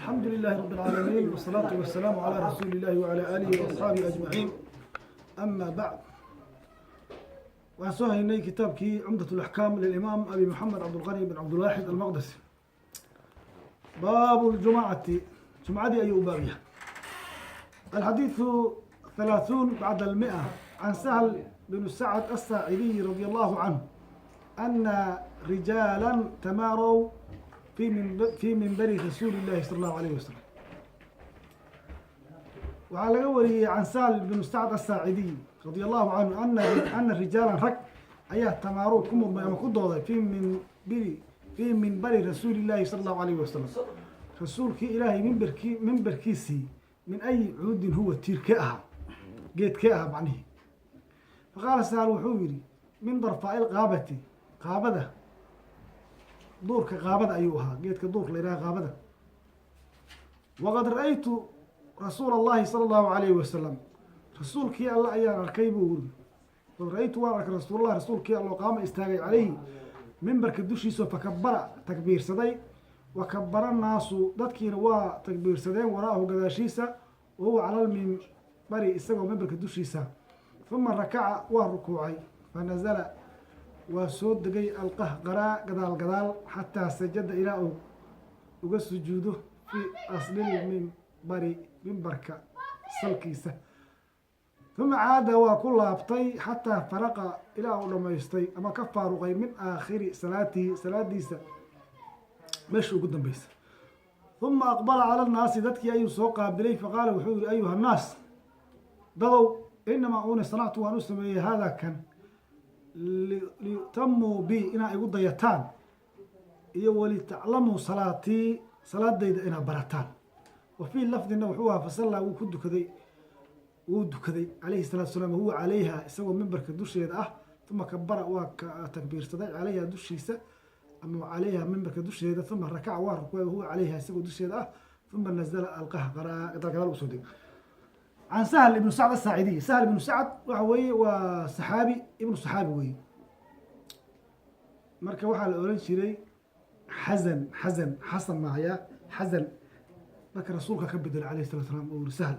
الحمد لله رب العالمين والصلاة والسلام على رسول الله وعلى آله وأصحابه أجمعين. أما بعد، وأنسوها إني كتابك عمدة الأحكام للإمام أبي محمد عبد الغني بن عبد الواحد المقدسي. باب الجمعة، جمعة أي بابها. الحديث 30 بعد 100 عن سهل بن سعد الساعدي رضي الله عنه أن رجالا تماروا في منبر رسول الله صلى الله عليه وسلم. وعلى قوله عن سهل بن سعد الساعدي رضي الله عنه أن رجالا رك أيه تماروا كمر ما يمكدوا في منبر رسول الله صلى الله عليه وسلم. رسولك إلهي منبر كيسي من أي عود هو تيركئها جيت كئها معنيه. فقال سهل وحويري من ضرفاء الغابة غابده دورك غابده أيها جيتك دورك لإله غابده. وقد رأيت رسول الله صلى الله عليه وسلم رسولك يا الله أيان الكيبور. وقد رأيت وارك رسول الله رسولك يا الله قام استاغي عليه منبر كدوشيسو فكبر تكبير سدي وكبر الناس ضدكينا وا تكبير سدين وراءه قداشيسا وهو على المنبر استغوا منبر كدوشيسا ثم ركع وركوعي فنزل وسود دقي القهقراء قدال حتى سجد إلى وسجوده في أصل المنبر منبرك سلكيسة ثم عاد وكل أبطي حتى فرق إلى لما يستي أما كفار غير من آخر صلاة ديسة مشوا قدام بيس. ثم أقبل على الناس ذاتك أي سوق قابلي فقال وحول أيها الناس ضلوا إنما أنا صنعت وأنا سمي هذا كان ليتموا بي إنا يقول ضيتان ولتعلموا صلاتي صلاة ديدا إنا براتان. وفي اللفظ إنه وحوها فصلى ود كذي عليه الصلاة والسلام هو عليها سوى منبر كدوشيد ثم كبر وتكبير صدق عليها دوشيسة أما عليها منبر كدوشيد ثم ركع وهو عليها سوى دوشيد ثم نزل القهقراء قال وسودي. عن سهل بن سعد الساعدي. سهل بن سعد وحوي وصحابي ابن صحابي وي marka waxa la oran jiray xasan maaya xasan marka rasuulka ka bedel عليه الصلاه والسلام oo sahal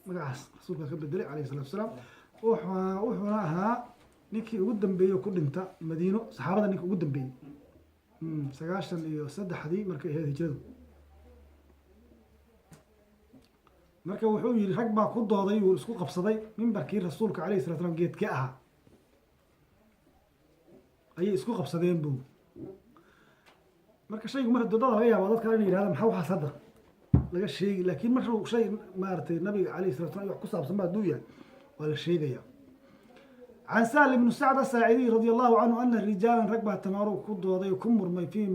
magacaas rasuulka ka bedel عليه الصلاه والسلام wuxuu ahaa ninkii ugu dambeeyay ku dhinta Madiino saxaabada ninkii ugu dambeeyay 93 markay ahayd hijradu. marka wuxuu yiri rag baa ku dooday oo isku qabsaday minbarkii rasuulka عليه الصلاه والسلام geedka ahaa ayay isku qabsadeen buu. marka shaygu mar dadada laga yaabo dadka inay yiraahdaan maxaa waxa sadaq laga sheegi laakiin markuu shay maartay nabiga عليه الصلاه والسلام wax ku saabsan baa duuya wala sheegaya. عن سهل بن سعد الساعدي رضي الله عنه أن الرجال ركبة تماروا كدوضي وكمر ما فيه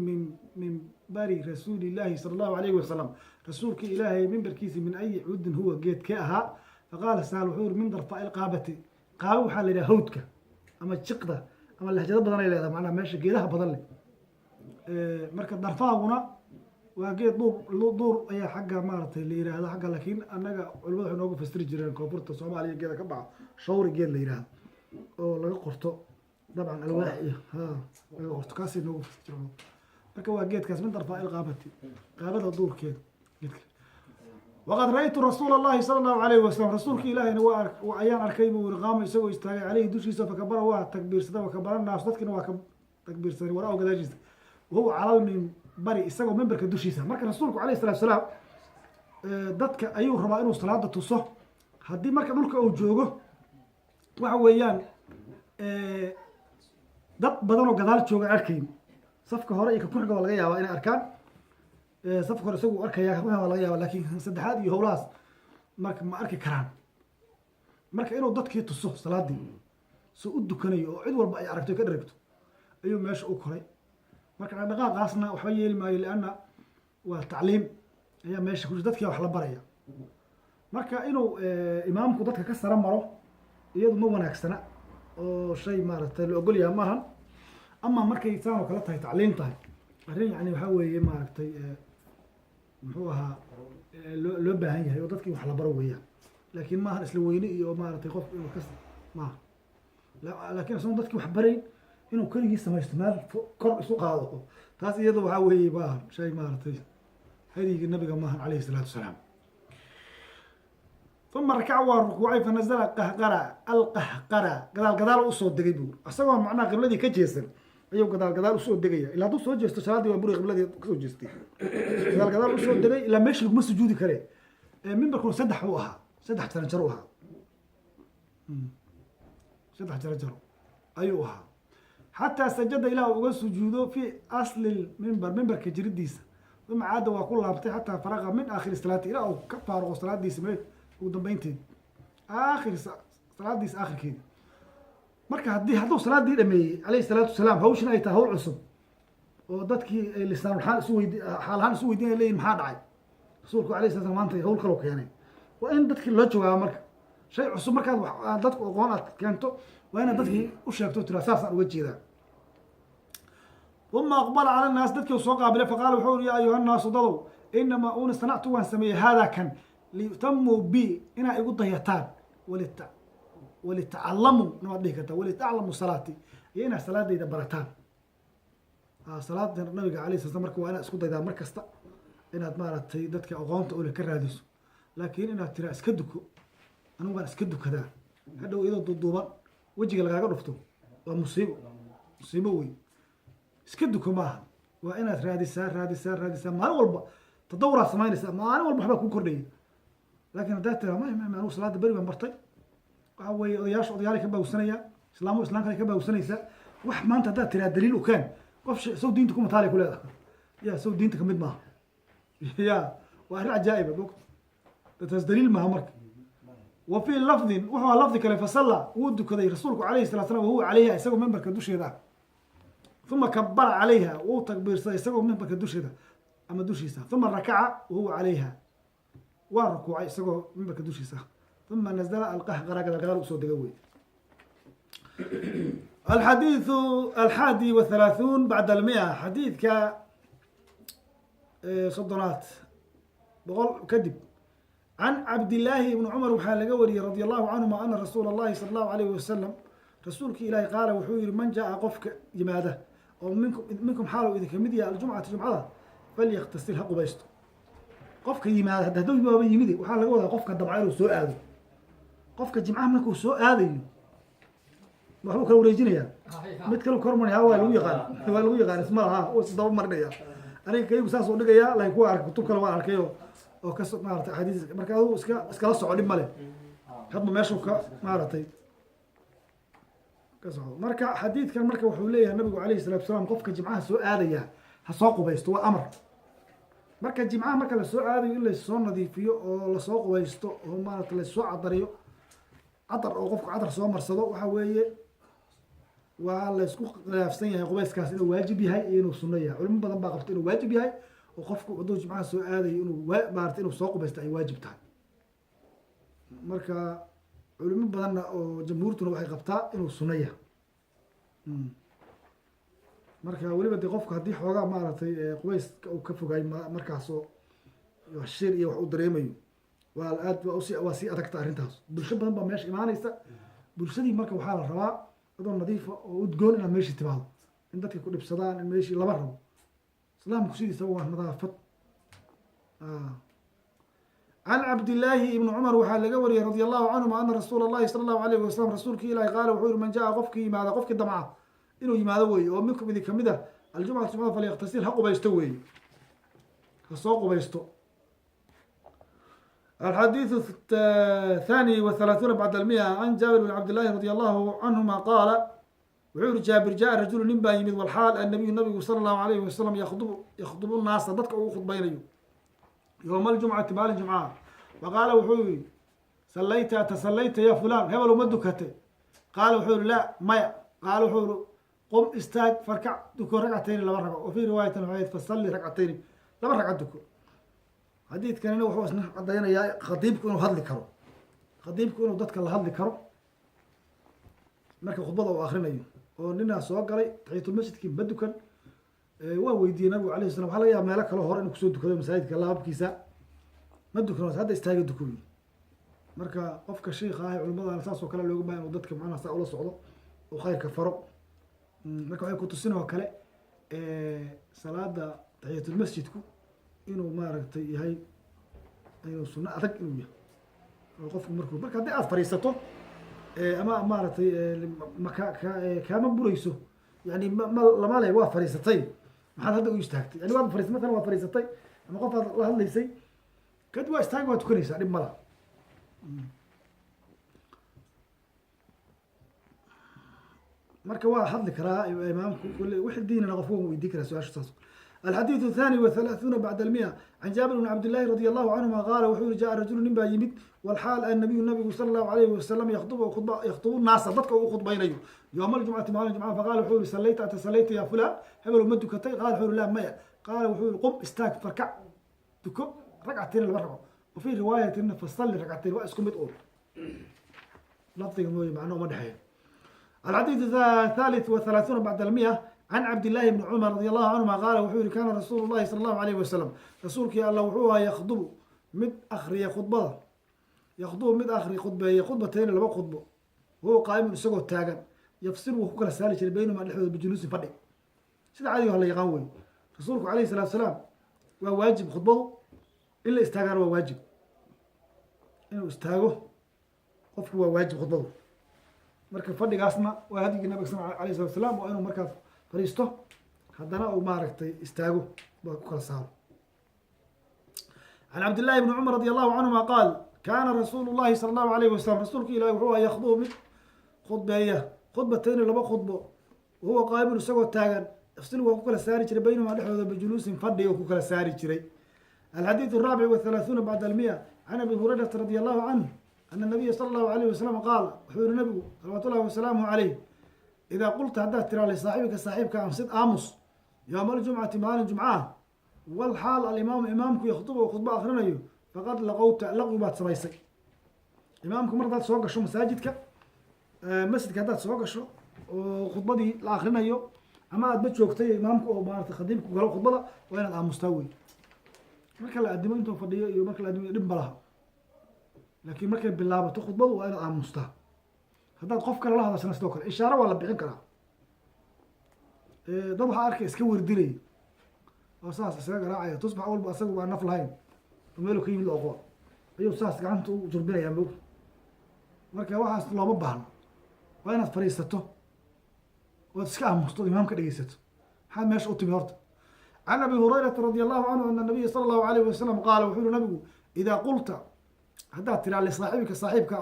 من باري رسول الله صلى الله عليه وسلم. رسولك إلهي من بركيسي من أي عود هو جيت كأها. فقال سهل وحور من ضرفاء القابة قاو حال إلى هودك أما الشقدة أما اللهجة بدنا إلى هذا معناه ماشي جيلها بدل مركز ضرفاهنا وجيت دور أي حاجة مارت اللي هذا حاجة لكن أنا الوضع إنه في استرجيران كوبرت الصومالية كذا كبع شعور جيل اللي هذا oo laga qorto dabcan alwaax laga qorto kaasi noogu fikiro marka waa geedkaas min darfa ilqaabati qaabada duurkeed geedka. waqad ra'aytu rasuulallahi sallallahu alayhi wasallam rasuulka ilaahina waa ayaan arkay buu qaamo isagoo istaagay calayhi dushiisa fakabara waa takbiirsada wakabara naas dadkina waa ka takbiirsaday waraa oo gadaashiisa wuxuu calal min bari isagoo minbarka dushiisa. marka rasuulku alayhi salaatu wasalaam dadka ayuu rabaa inuu salaada tuso haddii marka dhulka uu joogo waxa weeyaan dad badan oo gadaal jooga arkayn safka hore iyo ka ku xiga laga yaabaa inay arkaan safka hore isagu arkaya ka ku xiga laga yaabaa laakiin saddexaad iyo howlaas marka ma arki karaan. marka inuu dadkii tuso salaadii soo u dukanayo oo cid walba ay aragto ka dharagto ayuu meesha u koray. marka dhaqaaqaasna waxba yeeli maayo laana waa tacliim ayaa meesha ku dadkii wax la baraya. marka inuu imaamku dadka ka sara maro iyadu ma wanaagsana oo shay maartay loo ogol yahay maahan. ama markay saan oo kala tahay tacliin tahay arrin yani waxa weeye maartay muxuu ahaa loo baahan yahay oo dadkii wax la baro weeyaan laakiin maahan isla weyni iyo maartay qof inuu ka ma laakiin soo dadkii wax baray inuu kaligiis samaysto meel kor isu qaado taas iyadu waxa weeye baa shay maartay هذه النبي معه عليه الصلاة والسلام. ثم ركع وركوعي فنزل القهقرة قدال أصوات دقيبور أصلا معناه قبلدي كجيسر أيوة قدال أصوات دقيقة إلا تو صوت جست صلاة وبوري قبلدي كسوت جستي قدال أصوات دقيقة لما يشرب مس جودي كره من بكون سدح وها سدح تنجروها سدح تنجرو أيوها حتى سجد إلى وسجوده في أصل المنبر منبر كجرديس ثم عاد وكلها بطي حتى فرغ من آخر الصلاة إلى أو كفار صلاة ديس ملك ودنبينتين آخر صلاة ديس آخر كده marka hadduu salaadii dhameeyay alayhi salaatu wasalaam hawshan ay tahay hawl cusub oo dadkii lisaan xaal isu weydiinay leeyihiin maxaa dhacay rasuulku alayhi salaatu wasalaam maanta hawl kale oo keenay waa in dadkii loo jawaabo marka shay cusub markaad dadku aqoon aad keento waa inaad dadkii u sheegto tira saasaan uga jeedaa ثم أقبل على الناس dadkii uu soo qaabilay faqaala wuxuu yiri ayuha الناس dadow inama uuna sanactu waan sameeyay hada kan liyutammu bi ina igu dayataan ولتعلموا نوديه كذا ولتعلموا صلاتي هنا صلاة إذا بركان صلاة النبي عليه الصلاة والسلام وأنا أسكت إذا مركزت إن أتمارت دتك أغانت أقول كره هذا لكن إن ترى أسكدكوا أنا ما أسكدك كذا هذا إذا ضدوبا وجهك لقاك رفته مصيبة وي أسكدكوا معها وأنا ترى هذه سار ما أول تدور سماين ما أنا أول بحب أكون كردي لكن ده ترى ما هو صلاة بري ومرتي وهي odayaasha odayaal ka bawsanaya islaamka ka bawsanaysa wax maanta hada tira daliil u keen qof soo diinta kuma taali ku leedahay ya soo diinta kamid ma ya waa arrin ajaa'ib bog taas daliil ma marka wa fi lafdh wuxuu lafdhi kale fasalla uu dukaday rasuulku alayhi salaatu wasalaam uu alayha isagoo memberka dusheeda thumma kabbara alayha uu takbiirsaday isagoo memberka dusheeda ama dushiisa thumma raka'a uu alayha wa rukuucay isagoo memberka dushiisa ثم نزل القهقرة قال أصول دقوي. الحديث 31 بعد 100 حديث ك صدرات بقول كذب عن عبد الله بن عمر وحال قوري رضي الله عنهما أن رسول الله صلى الله عليه وسلم رسولك إلهي قال وحوير من جاء قفك جماده أو منكم حاله إذا كمدي الجمعة فليغتسلها قبيسته قفك يماده هدوي بابا يمدي وحال قوري قفك الدمعير وسؤال qofka jimcaha markuu soo aadayo wuxuu kala wareejinayaa mid kale kormanaya waa lagu yaqaan isma laha oo sidoo marnaya aniga kaygu saas oo dhigaya laakiin kuwa arko tub kale waa arkay oo ka maartay xadiis marka uu iskala soco dhib male hadba meeshu ka maartay ka soco marka xadiidkan marka wuxuu leeyahay nabigu kaleey salaatu wasalaam qofka jimcaha soo aadaya ha soo qubaysto waa amar marka jimcaha marka la soo aadayo in la soo nadiifiyo oo la soo qubaysto oo maartay la soo cadariyo عطر أو قفك عطر سوى مرصده وحويه وعلى يسكو خلافسين قبيس كاس إنه واجب هاي إنه سنية علم بدن باقفت إنه واجب هاي وقفك ودوج معاه سؤال هذا إنه بارت إنه سوق بس تاعي واجب تاعي مركا علم بدن جمهورتنا وحي قبتها إنه سنية مركا ولي بدي قفك هدي حوجا مارتي قبيس أو كفوا جاي مركا سو الشير يوحد دريميو والآد واسي أدك تعرنتاس بالشبه نبى ماشي إيمانيسا بالشدي مركب وحال الرواء أظن نظيفة وتقول إنها ماشي تبعه عندك يكون بصدان ماشي لبرهم سلام كسيدي سوى نظافة عن عبد الله بن عمر وحال قوري رضي الله عنهما أن رسول الله صلى الله عليه وسلم رسولك إلهي قال وحور من جاء قفك ماذا قفك الدمعة إنه يماذوي ومنكم إذا كمده الجمعة فليغتسل حقه بيستوي السوق بيستو الحديث 32 بعد 100 عن جابر بن عبد الله رضي الله عنهما قال وعور جابر جاء رجل نبا يمد والحال النبي صلى الله عليه وسلم يخطب الناس ضدك أو خطبين يوم الجمعة مال الجمعة وقال وحوري تسليت يا فلان هبل ومدك قال وحوري لا ما قال وحوري قم استاج فركع دكو ركعتين لما ركع وفي رواية فصلي ركعتين لما ركع دكو حديث كان وحو اسنا قدينا خطيبك انه هدلي كرو خطيبك انه ددك لا هدلي كرو marka khudbada uu akhrinayo oo nina soo galay tahiyatul masjidkii badukan waa weydiiyay nabiga kaleey salaam waxa laga yaabaa meel kale hore inuu kusoo dukado masaajidka laabkiisa ma dukano hadda istaaga dukubi marka qofka sheekha ah culimada asaas oo kale looga baahan inuu dadka macnaha saa ula socdo oo khayrka faro marka waxay ku tusinaysaa kale salaada tahiyatul masjidku inuu maaragtay yahay inuu sunno adag inuu yahay oo qofku marka haddii aad fadhiisato ama maaragtay kaama burayso yani lama le waa fadhiisatay maxaad hadda u istaagtay yani waad fadhiisatay matalan waad fadhiisatay ama qof aad la hadlaysay kadib waa istaagi waa tukanaysaa dhib mala marka waa hadli karaa imaamku wixii diinana qofku waa weydiin karaa su-aasha saas الحديث الثاني والثلاثون بعد المئة عن جابر بن عبد الله رضي الله عنهما قال وحول جاء رجل نبا يمد والحال النبي صلى الله عليه وسلم يخطب الناس ضدك وخطبين يوم الجمعة مع الجمعة فقال وحول صليت أتصليت يا فلان هبل مدكتي قال وحول لا مية قال وحول قم استاك فركع تكب ركعتين البرع وفي رواية إن فصلي ركعتين واسكم بتقول لفظي معناه مدحين الحديث الثالث والثلاثون بعد المئة عن عبد الله بن عمر رضي الله عنهما قال وحول كان رسول الله صلى الله عليه وسلم رسولك يا الله وحوها يخطب مد أخري خطبة يخطب مد أخري خطبة هي خطبتين لما خطبة وهو قائم يسقط تاجا يفصل وكل السالك بينهما الحدود بجلوس فرد سيد عادي ولا يقوي رسولك عليه الصلاة والسلام وواجب خطبه إلا استاجر وواجب إنه استاجه قف هو واجب خطبه مركب فرد قاسنا وهذه النبي صلى الله عليه وسلم وإنه مركب fariisto haddana uu maaragtay istaago baa ku kala saaro can cabdillahi bni cumar radi allahu canhuma qaal kaana rasuulu llahi sala allahu alayhi wasalam rasuulka ilahi wuxuu aha yakdubu mid khudbeeya khudbatayni laba khudbo wahuwa qaa'imun isagoo taagan ifsil waa ku kala saari jiray baynahumaa dhexdooda bijuluusin fadhi oo ku kala saari jiray alxadiidu الraabic والثلاثون bacda almiya can abi hurayrata radi allahu canhu ana nabiya sala allahu alayh wasalam qaal wuxuu yihi nabigu salawatu llahi wasalaamuhu calayh إذا قلت هذا ترى لصاحبك أنصت آمس يوم الجمعة مال الجمعة والحال الإمام إمامك يخطب وخطبة آخرين فقد لغوا بات سميسي إمامك مرة سوق شو مساجدك مسجدك هذا سوق شو وخطبة دي الآخرين أما أدبت وقتي إمامك أو بارت خديمك وقالوا خطبة وين الآن مستوي ما كان الأدمين أنتم فضية ما كان الأدمين دبلها لكن ما كان بالله بتخطبة وين الآن مستوي haddaad qof kale la hadasana sidoo kale ishaaro waa la bixin karaa dad waxaa arkay iska werdinay oo saas isaga garaacaya tusbax walba asaga waa naf lahayn oo meelu ka yimid la oqoon ayuu saas gacanta u jurbinayaa mog marka waxaas looma baahno waa inaad fadhiisato ood iska aamusto imaam ka dhegeysato maxaad meesha u timi horta can abi hurayrata radi allahu canhu ana nabiya sala allahu alayhi wasalam qaala wuxuu yihi nabigu idaa qulta haddaad tiraa lisaaxibika saaxiibka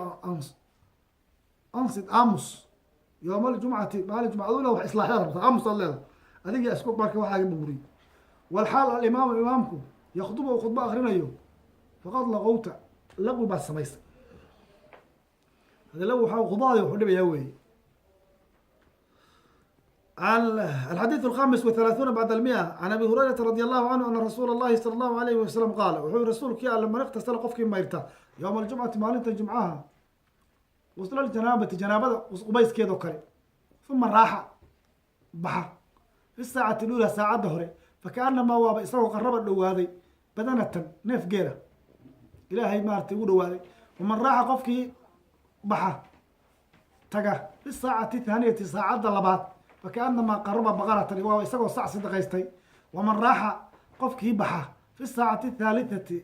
أنصت آمس يوم الجمعة مال الجمعة أولى وإصلاحها ربط آمس الله هذه أسكوب بارك واحد بموري والحال الإمام إمامكم يخطبه وخطبة آخرين يوم فقد لغوت لغوا بعد سميس هذا لو حاول خضاضي وحلبي يهوي الحديث الخامس والثلاثون بعد المئة عن أبي هريرة رضي الله عنه أن رسول الله صلى الله عليه وسلم قال وحول رسولك يا لما نغتسل قفك ما يرتاح يوم الجمعة مالنت الجمعة وصل الجنابة جنابة قبيس كيدو كري ثم راح بحر في الساعة الأولى ساعة ظهري فكأنما هو بإسرائيل قرب له هذه بدنة نف جيرة إلهي مارتي ولو هذه ومن راح قفكي بحر تجا في الساعة الثانية ساعة ضلبات فكأنما قرب بقرة وهو إسرائيل ساعة صدقيستي ومن راح قفكي بحر في الساعة الثالثة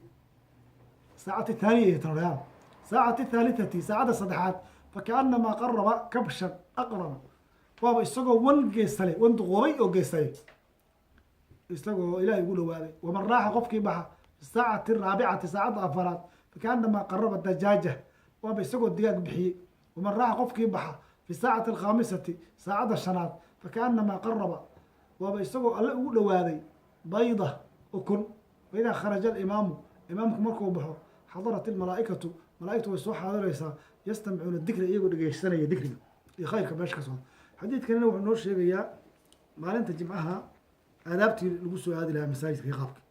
ساعة الثانية ترى ساعة الثالثة ساعة صدحات فكأنما قرب كبشا أقرب وهو يستقو والجيستلي وانت غوي أو جيستلي يستقو إله يقولوا هذا ومن راح قفك بها في الساعة الرابعة ساعة أفراد فكأنما قرب الدجاجة وهو يستقو الدجاج بحي ومن راح قفك بها في الساعة الخامسة ساعة الشنات فكأنما قرب وهو يستقو يقولوا هذا بيضة أكل وإذا خرج الإمام إمامكم مركو بحر حضرت الملائكة ملائكته ويسوح حاضريسا يستمعون الذكر إيجو دقيشتنا يذكرنا يخيرك باش كسون حديث كان نوع نور شيء يا ما أنت جمعها آدابتي الوسو هذه لها مساجد في خافك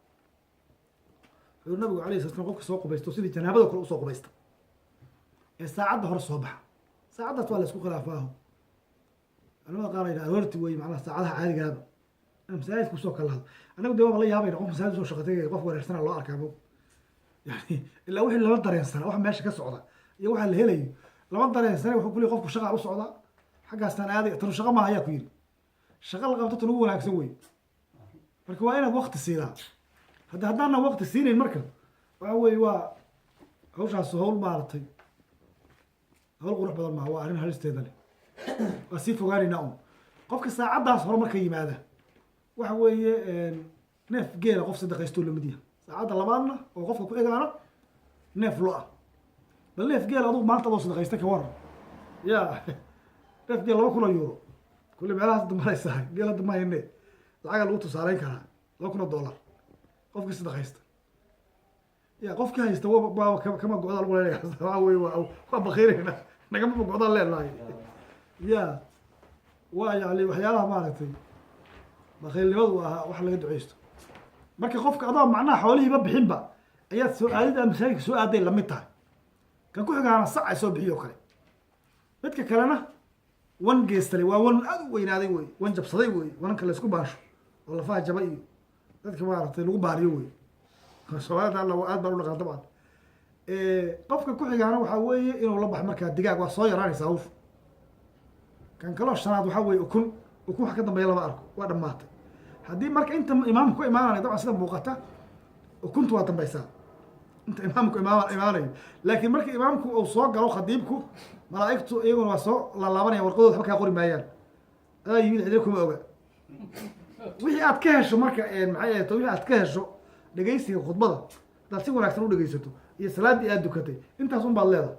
النبي عليه الصلاة والسلام سوق بيستو سيدي جنابه كل سوق بيست الساعة ظهر الصبح ساعة طوال سوق الأفاه أنا ما قال إذا أورتي وي معنا ساعتها عادي قابل أنا مساجد كسوق الله أنا بدي والله يا بين قوم مساجد وشقتي قف ورشتنا الله أركبه يعني إلا وحي لما درين سنة واحد ماشي كسعودة يا واحد اللي هلي لما درين سنة وحكوا كل يقف شغال وسعودة حاجة سنة هذه ترى شغال ما هي كويل شغال قبضته هو ولا يسوي فالكوائن وقت السيرة haddaana waqti siinayn marka waxa weeye waa hawshaas hawl maaragtay hawl qurux badan maaha, waa arrin halisteeda leh. waa sii fogaanaynaa un qofka saacaddaas hore marka yimaada waxa weeye neef geela qof sadaqaystoo lamid yahay. saacadda labaadna oo qofka ku egaana neef lo-ah. bal neef geel adugu maanta adoo sadaqaysta ka waran ya neef geel 2,000 euro kulli meelahaas dumaraysaa geela dumayne lacaga lagu tusaaleyn karaa $2,000 qofkii sadaqaysta ya qofkii haysta kama go-da lagu leeyahay. waxa weeye waa bakiirayna nagama go-daan leenahay ya waa yani waxyaalaha maaragtay bakiilnimadu ahaa wax laga duceysto. marka qofka adoo macnaha xoolihiiba bixinba ayaad soo aadida masaajidka soo aaday lamid tahay. kan ku xigaana sac ay soo bixiyo kale. midka kalena wan geestale waa wan aad u weynaaday wey, wan jabsaday wey, wananka la isku baasho oo lafaha jaba iyo dadka maaragtay lagu baariyo wey. soomaalida alla aad baan u dhaqaan dabcan. qofka ku xigaana waxaa weeye inuu la baxo markaa digaag, waa soo yaraanaysaa hawsha. kan kaloo shanaad waxaa weeye ukun wax ka dambeeya lama arko, waa dhammaatay. haddii marka inta imaamku ku imaanaya dabcan sida muuqata ukuntu waa dambaysaa inta imaamku imaanayo. laakiin marka imaamku uu soo galo khadiibku, malaa'igtu iyaguna waa soo laalaabanaya, warqadooda waxba kaa qori maayaan. adaa yimid cidina kuma oga. wixii aad ka hesho marka maxay ahayd wixii aad ka hesho dhegaysiga khudbada hadaad si wanaagsan u dhegaysato iyo salaaddii aad dukatay intaas un baad leedahay,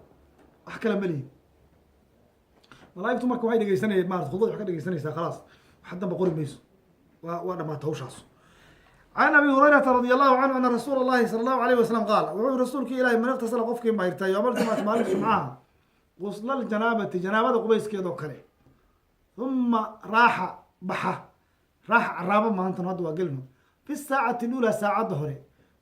wax kale ma lihi. malaa'igtu marka waxay dhegaysanayeen maarata khudbada wax ka dhegaysanaysaa khalaas, wax damba qori mayso, waa dhamaata hawshaas. can abi hurayrata radi allahu canhu ana rasuula allahi sala allahu alayh wasalam qaala wuxuu rasuulka ilahi man iqtasala qofkii mayrta yoomal jumcati maalin jumcaha guslal janaabati janaabada qubayskeedoo kale uma raaxa baxa raaxa caraaba maantan hadda waa gelno fi saacati lula saacadda hore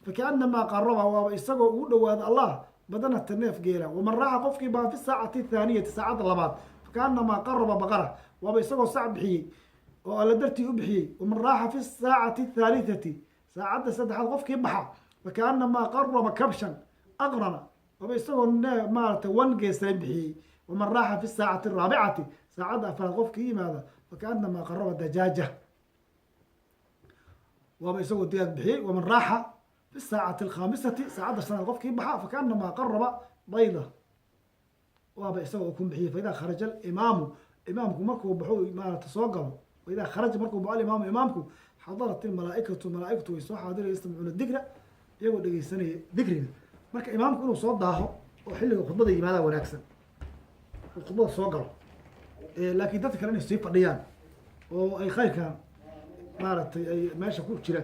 fakaanamaa qaraba waaba isagoo ugu dhawaada allah badanata neef geela. waman raaxa qofkii baa fi saacati thaaniyati saacadda labaad fakaanamaa qaraba baqara waaba isagoo sac bixiyey oo alla dartii u bixiyey. waman raaxa fi saacati thalithati saacadda saddexaad qofkii baxa fakaanamaa qaraba kabshan aqrana waaba isagoo maaragtay wan geestan bixiyey. waman raaxa fi saacati araabicati saacadda afraad qofkii yimaada fakaanamaa qaraba dajaaja waaba isagoo digaag bixiyey. waman raaxa fi saacati alkhaamisati saacadda shanaad qofkii baxa fakaanamaa qaraba bayda waaba isagoo ukun bixiyey. faidaa kharaja alimaamu imaamku markuu baxo maarata soo galo waidaa kharaja markuu baxo alimaamu imaamku xadarat ilmalaa'ikatu malaa'igtu way soo xaadiraya yastamicuuna dikra iyagoo dhegeysanaya dikriga. marka imaamku inuu soo daaho oo xilliga khudbada yimaadaa wanaagsan, oo khudbada soo galo. laakiin dadka kale inay sii fadhiyaan oo ay khayrkan maaragtay ay meesha ku jira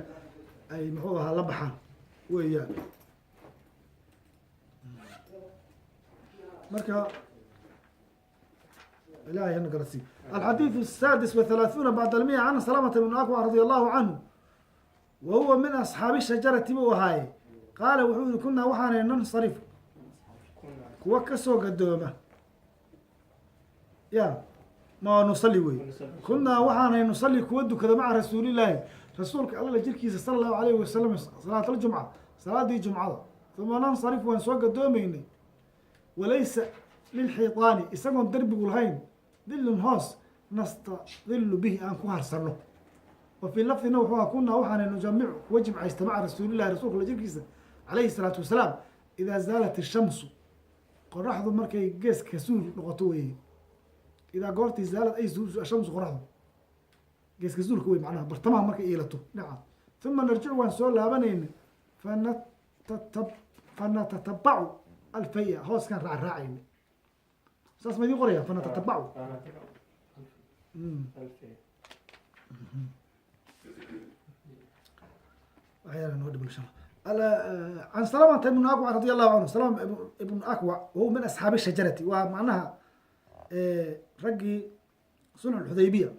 ay muxuu ahaa la baxaan weeyaan. marka ilahay hana garasiiyo. alxadiidu السادس والثلاثون بعد 100 can سلامة بن أكوع رضي الله عنه wahuwa min asxaabi shajarati buu ahaaye. qaala wuxuu yihi kunaa waxaanay nansarif kuwa kasoo gadooma ya ma nusali wey. kunaa waxaanay nusali kuwa dukada maca rasuulilaahi rasuulka alla jirkiisa sala allahu alayhi wasalam salaat aljumca salaadii jumcada. uma nansarif waan soo gadoomaynay walaysa lilxiitaani isagoon derbigu lahayn dilun hoos nastadilu bihi aan ku harsano. wa fii lafdina wuxuu aha kunaa waxaanay nujamicu kuwa jimcaysta maca rasuulillahi rasuulka alla jirkiisa calayhi salaatu wasalaam idaa zaalat ishamsu qoraxdu markay geeska suul noqoto weeye. idaa goortii zaalad ay ashamsu qoraxdu geeska suulka wey macnaha bartamaha markay iilato dhinaca. uma narjicu waan soo laabanayna fanatatabacu alfaya hooskaan raacraacayna. saas ma idiin qoraya fanatatabacu عن سلامة بن أكوع رضي الله عنه. سلامة بن أكوع وهو من أصحاب الشجرة ومعناها رجي صلح الحديبية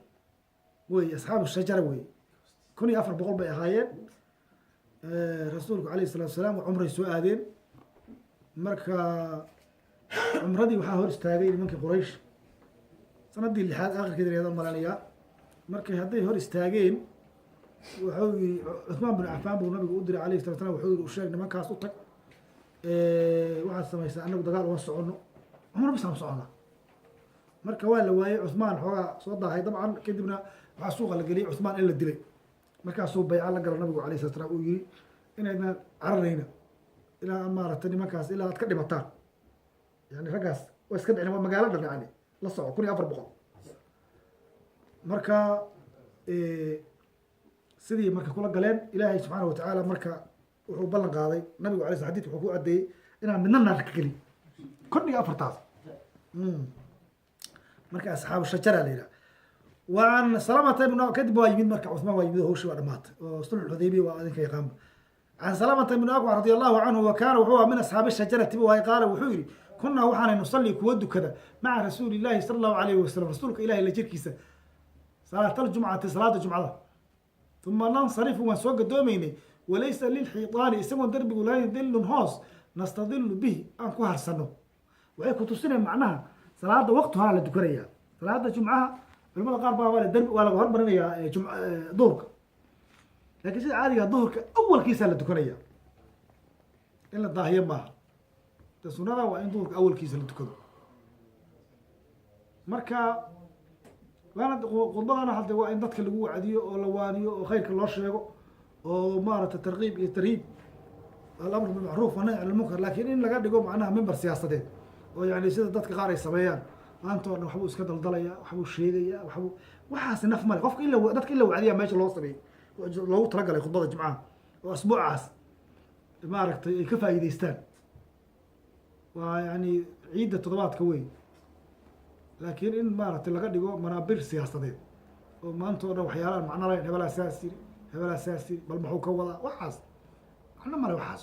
وي أصحاب الشجرة وي كوني أفر بقول بقى هايين رسولك عليه الصلاة والسلام وعمره سؤالين مركا عمردي وحا هور استاغين منك قريش سندي اللي حاد آخر كده رياضة الملانية مركا هدي هور استاغين وحوي عثمان بن عفان بن النبي قدر عليه الصلاة والسلام وحوي وشاق nimankaas u tag waxaad samaysaa anagu dagaal uma socono cumar bis aan socona. marka waa la waayey Cuthmaan xoogaa soo daahay dabcan kadibna waxaa suuqa la geliyey Cuthmaan in la dilay. markaasuu bayca la galo nabigu calayhi salaatu wasalaam uu yiri inaydna cararayna ilaa maaragtay nimankaas ilaa aad ka dhimataan yani raggaas waa iska dhicin waa magaalo dhan yani la soco 1400 marka sidii marka kula galeen ilaahay subxaana watacaala marka wuxuu ballan qaaday nabigu alay sl xadidka wuxuu ku caddeeyey inaan midna naar ka gelin kordhiga afartaas marka asxaabu shajara la yidhaha وعن سلامة بن كذب واجمين مركع عثمان واجمين هو شو مات صلح الحديبية وأذنك يقام عن سلامة بن أكوع رضي الله عنه وكان وهو من أصحاب الشجرة وهي قال وحيري كنا وحنا نصلي كود كذا مع رسول الله صلى الله عليه وسلم رسولك إلهي لجركيسة صلاة الجمعة صلاة الجمعة ثم ننصرف ونسوق الدوميني وليس للحيطان اسم درب ولا يدل هوس نستظل به أنكو هرسنه وهي كتوسنا معناها صلاة وقتها على الدكرية صلاة الجمعة culimada qaar baa waa darbi waa laga hormarinayaa duhurka laakiin sida caadiga duhurka awalkiisa la tukanaya in la daahiyo maaha ta sunada waa in duhurka awalkiisa la tukado marka waana khudbadana hadda waa in dadka lagu wacdiyo oo la waaniyo oo khayrka loo sheego oo maaragtay tarqiib iyo tarhiib al-amr bil ma'ruf wa nahy anil munkar laakiin in laga dhigo macnaha member siyaasadeed oo yani sida dadka qaar ay sameeyaan maanta oo dhan waxbuu iska daldalaya waxbuu sheegaya waxaas naf male qofka dadka in la wacdiya meesha loo sameeyey loogu talagalay khudbada jimcaha oo asbuucaas maaragtay ay ka faa'iidaystaan waa yani ciidda toddobaadka weyn laakiin in maaragtay laga dhigo manaabir siyaasadeed oo maanta oo dhan waxyaalahan macno lahayn hebelaa saas yiri hebelaa saas yiri bal maxuu ka wadaa waxaas macno male waxaas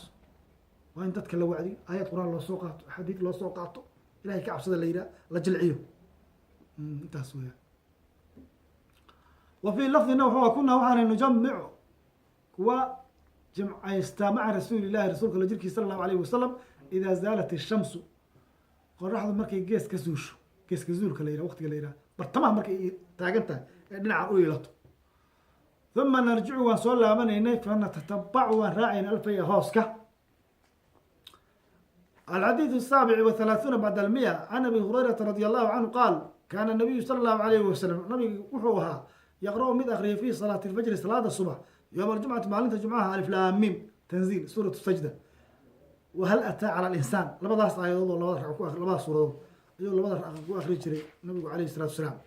waa in dadka la wacdiyo aayad quraan loo soo qaato xadiid loo soo qaato ilahay ka cabsada la yidhaha la jilciyo intaas weeyaan wa fii lafdina wuxuu kunaa waxaanay nujamicu kuwa jimcaystaa maca rasuuli llahi rasuulka la jirkiisa sala allahu alayhi wasalam idaa zaalat ishamsu qoraxdu markay gees ka zuusho geeska zuulka la yidhaha waqtiga la yidhaha bartamaha markay taagan tahay ee dhinaca u ilato uma narjicu waan soo laabanaynay fanatatabacu waan raacayna alfaya hooska الحديث السابع والثلاثون بعد 100 عن ابي هريره رضي الله عنه قال كان النبي صلى الله عليه وسلم نبي وحوها يقرأ من أخري في صلاة الفجر صلاة الصبح يوم الجمعة معلنة جمعها ألف لام ميم تنزيل سورة السجدة وهل أتى على الإنسان لما ضاس آية الله لما ضاس سورة يقول لما ضاس أخري شري النبي عليه الصلاة والسلام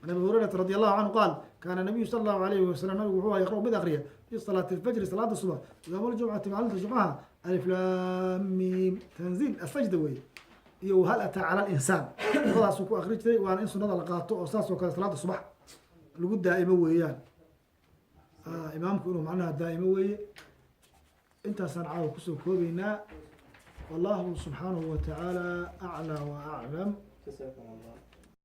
عن ابي هريرة رضي الله عنه قال كان النبي صلى الله عليه وسلم نبي وحوها يقرأ من أخري في صلاة الفجر صلاة الصبح يوم الجمعة معلنة جمعها ألف لام ميم تنزيل السجدة وي يو هل أتى على الإنسان خلاص وكو أخرجتي وأنا إنسان هذا لقاطه أساس وكان صلاة الصبح لقد دائما ويان إمامكم إنه معناها دائما وي أنت صنعاه كسو كوبينا والله سبحانه وتعالى أعلى وأعلم